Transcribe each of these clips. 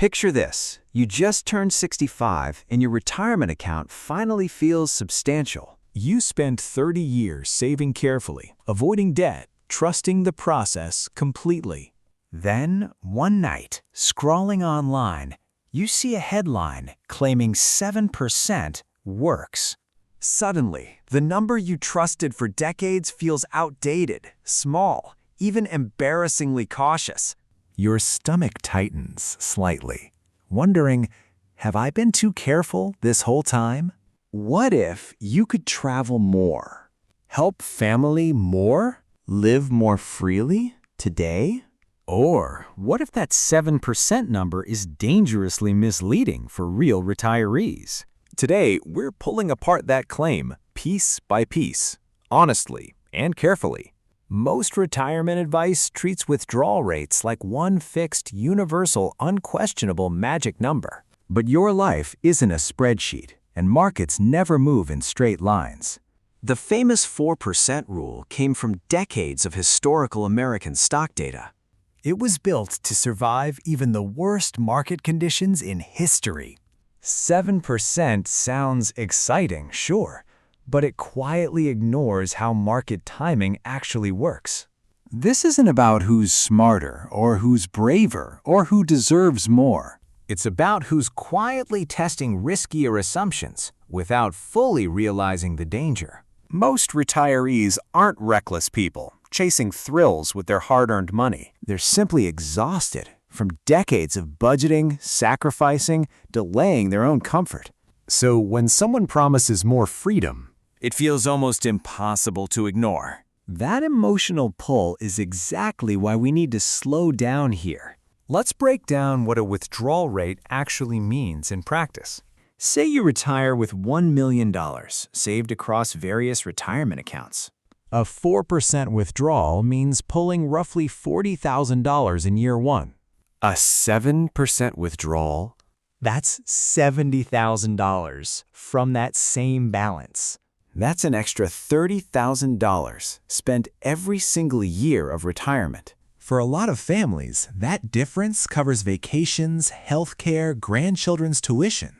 Picture this. You just turned 65 and your retirement account finally feels substantial. You spent 30 years saving carefully, avoiding debt, trusting the process completely. Then, one night, scrolling online, you see a headline claiming 7% works. Suddenly, the number you trusted for decades feels outdated, small, even embarrassingly cautious. Your stomach tightens slightly, wondering, have I been too careful this whole time? What if you could travel more? Help family more? Live more freely today? Or what if that 7% number is dangerously misleading for real retirees? Today, we're pulling apart that claim piece by piece, honestly and carefully. Most retirement advice treats withdrawal rates like one fixed, universal, unquestionable magic number. But your life isn't a spreadsheet, and markets never move in straight lines. The famous 4% rule came from decades of historical American stock data. It was built to survive even the worst market conditions in history. 7% sounds exciting, sure, but it quietly ignores how market timing actually works. This isn't about who's smarter or who's braver or who deserves more. It's about who's quietly testing riskier assumptions without fully realizing the danger. Most retirees aren't reckless people, chasing thrills with their hard-earned money. They're simply exhausted from decades of budgeting, sacrificing, delaying their own comfort. So when someone promises more freedom, it feels almost impossible to ignore. That emotional pull is exactly why we need to slow down here. Let's break down what a withdrawal rate actually means in practice. Say you retire with $1 million saved across various retirement accounts. A 4% withdrawal means pulling roughly $40,000 in year one. A 7% withdrawal? That's $70,000 from that same balance. That's an extra $30,000 spent every single year of retirement. For a lot of families, that difference covers vacations, healthcare, grandchildren's tuition.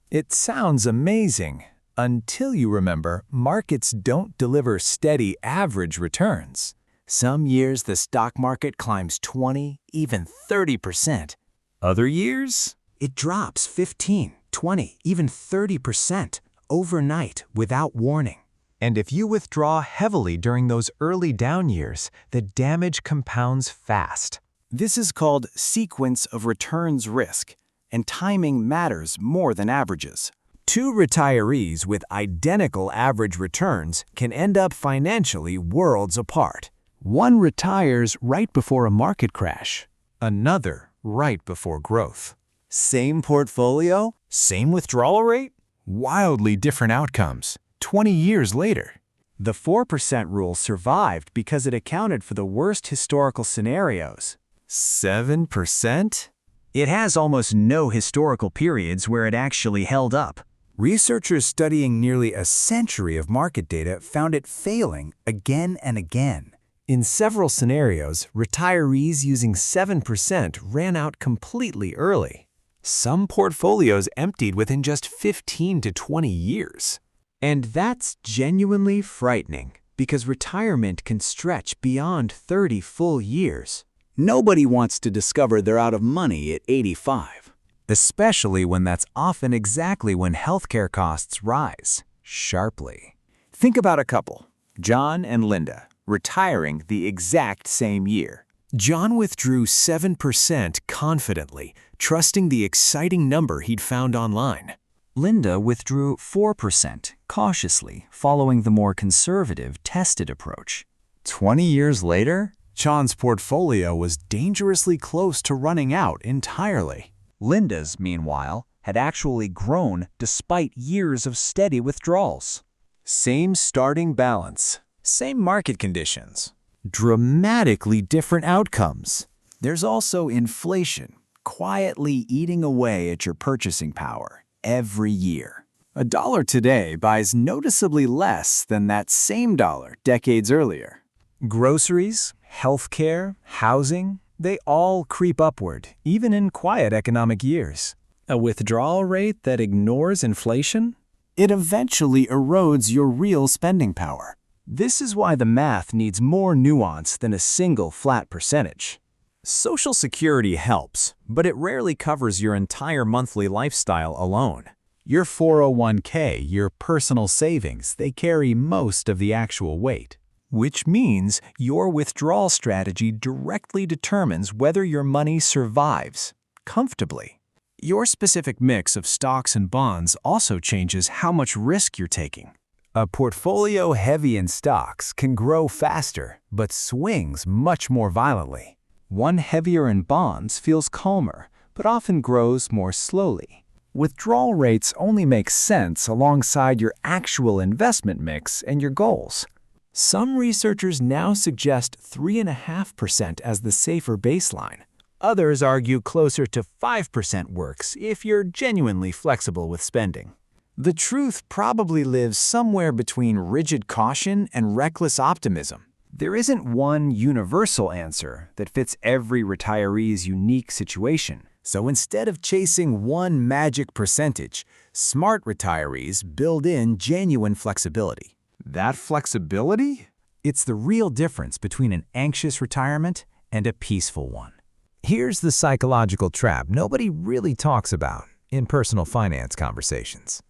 It sounds amazing until you remember markets don't deliver steady average returns. Some years the stock market climbs 20, even 30%. Other years, it drops 15, 20, even 30% overnight without warning. And if you withdraw heavily during those early down years, the damage compounds fast. This is called sequence of returns risk, and timing matters more than averages. Two retirees with identical average returns can end up financially worlds apart. One retires right before a market crash. Another right before growth. Same portfolio, same withdrawal rate, wildly different outcomes 20 years later. The 4% rule survived because it accounted for the worst historical scenarios. 7%? It has almost no historical periods where it actually held up. Researchers studying nearly a century of market data found it failing again and again. In several scenarios, retirees using 7% ran out completely early. Some portfolios emptied within just 15 to 20 years. And that's genuinely frightening because retirement can stretch beyond 30 full years. Nobody wants to discover they're out of money at 85. Especially when that's often exactly when healthcare costs rise sharply. Think about a couple, John and Linda, retiring the exact same year. John withdrew 7% confidently, trusting the exciting number he'd found online. Linda withdrew 4% cautiously, following the more conservative, tested approach. 20 years later, John's portfolio was dangerously close to running out entirely. Linda's, meanwhile, had actually grown despite years of steady withdrawals. Same starting balance, same market conditions, dramatically different outcomes. There's also inflation, quietly eating away at your purchasing power every year. $1 today buys noticeably less than that same dollar decades earlier. Groceries, healthcare, housing, They all creep upward, even in quiet economic years. A withdrawal rate that ignores inflation? It eventually erodes your real spending power. This is why the math needs more nuance than a single flat percentage. Social Security helps, but it rarely covers your entire monthly lifestyle alone. Your 401k, your personal savings, they carry most of the actual weight. Which means your withdrawal strategy directly determines whether your money survives comfortably. Your specific mix of stocks and bonds also changes how much risk you're taking. A portfolio heavy in stocks can grow faster, but swings much more violently. One heavier in bonds feels calmer, but often grows more slowly. Withdrawal rates only make sense alongside your actual investment mix and your goals. Some researchers now suggest 3.5% as the safer baseline. Others argue closer to 5% works if you're genuinely flexible with spending. The truth probably lives somewhere between rigid caution and reckless optimism. There isn't one universal answer that fits every retiree's unique situation. So instead of chasing one magic percentage, smart retirees build in genuine flexibility. That flexibility? It's the real difference between an anxious retirement and a peaceful one. Here's the psychological trap nobody really talks about in personal finance conversations.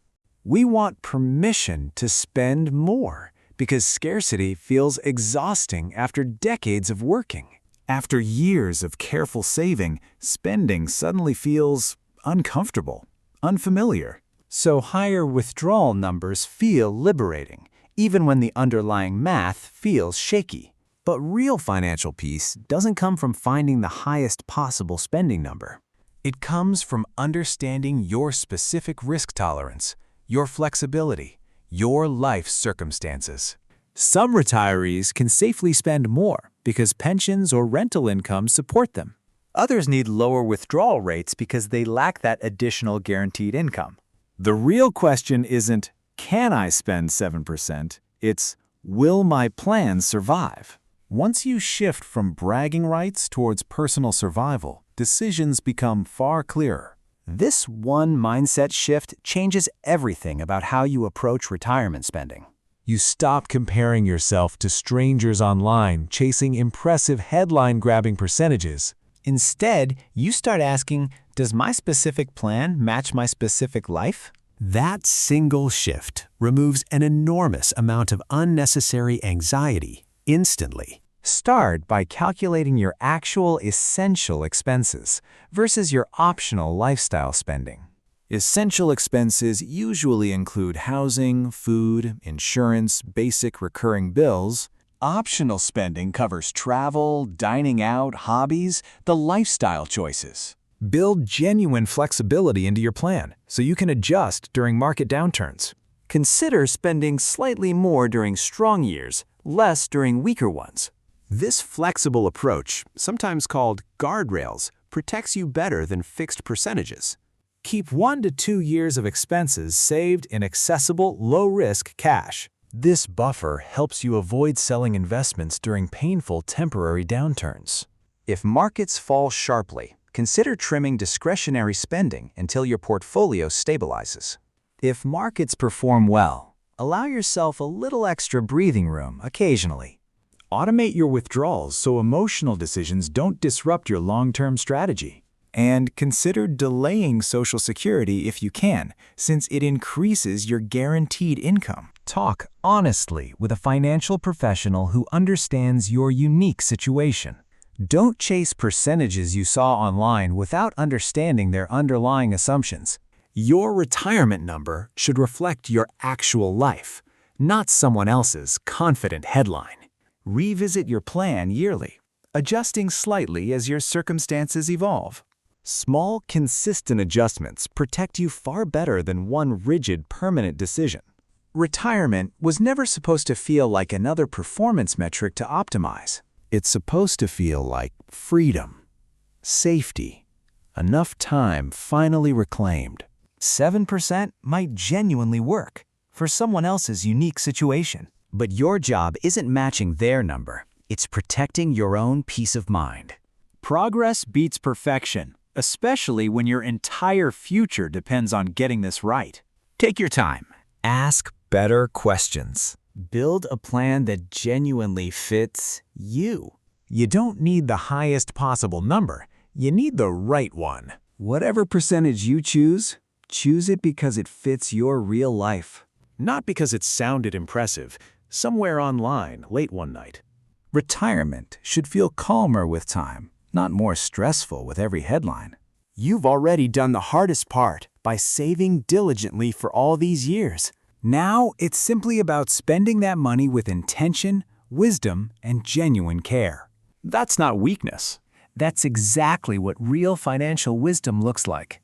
We want permission to spend more because scarcity feels exhausting after decades of working. After years of careful saving, spending suddenly feels uncomfortable, unfamiliar. So higher withdrawal numbers feel liberating, even when the underlying math feels shaky. But real financial peace doesn't come from finding the highest possible spending number. It comes from understanding your specific risk tolerance, your flexibility, your life circumstances. Some retirees can safely spend more because pensions or rental income support them. Others need lower withdrawal rates because they lack that additional guaranteed income. The real question isn't, can I spend 7%? It's, will my plan survive? Once you shift from bragging rights towards personal survival, decisions become far clearer. This one mindset shift changes everything about how you approach retirement spending. You stop comparing yourself to strangers online chasing impressive headline-grabbing percentages. Instead, you start asking, does my specific plan match my specific life? That single shift removes an enormous amount of unnecessary anxiety instantly. Start by calculating your actual essential expenses versus your optional lifestyle spending. Essential expenses usually include housing, food, insurance, basic recurring bills. Optional spending covers travel, dining out, hobbies, the lifestyle choices. Build genuine flexibility into your plan so you can adjust during market downturns. Consider spending slightly more during strong years, less during weaker ones. This flexible approach, sometimes called guardrails, protects you better than fixed percentages. Keep 1 to 2 years of expenses saved in accessible, low-risk cash. This buffer helps you avoid selling investments during painful temporary downturns. If markets fall sharply, consider trimming discretionary spending until your portfolio stabilizes. If markets perform well, allow yourself a little extra breathing room occasionally. Automate your withdrawals so emotional decisions don't disrupt your long-term strategy. And consider delaying Social Security if you can, since it increases your guaranteed income. Talk honestly with a financial professional who understands your unique situation. Don't chase percentages you saw online without understanding their underlying assumptions. Your retirement number should reflect your actual life, not someone else's confident headline. Revisit your plan yearly, adjusting slightly as your circumstances evolve. Small, consistent adjustments protect you far better than one rigid, permanent decision. Retirement was never supposed to feel like another performance metric to optimize. It's supposed to feel like freedom, safety, enough time finally reclaimed. 7% might genuinely work for someone else's unique situation. But your job isn't matching their number. It's protecting your own peace of mind. Progress beats perfection, especially when your entire future depends on getting this right. Take your time. Ask better questions. Build a plan that genuinely fits you. You don't need the highest possible number. You need the right one. Whatever percentage you choose it because it fits your real life. Not because it sounded impressive somewhere online late one night. Retirement should feel calmer with time, not more stressful with every headline. You've already done the hardest part by saving diligently for all these years. Now it's simply about spending that money with intention, wisdom, and genuine care. That's not weakness. That's exactly what real financial wisdom looks like.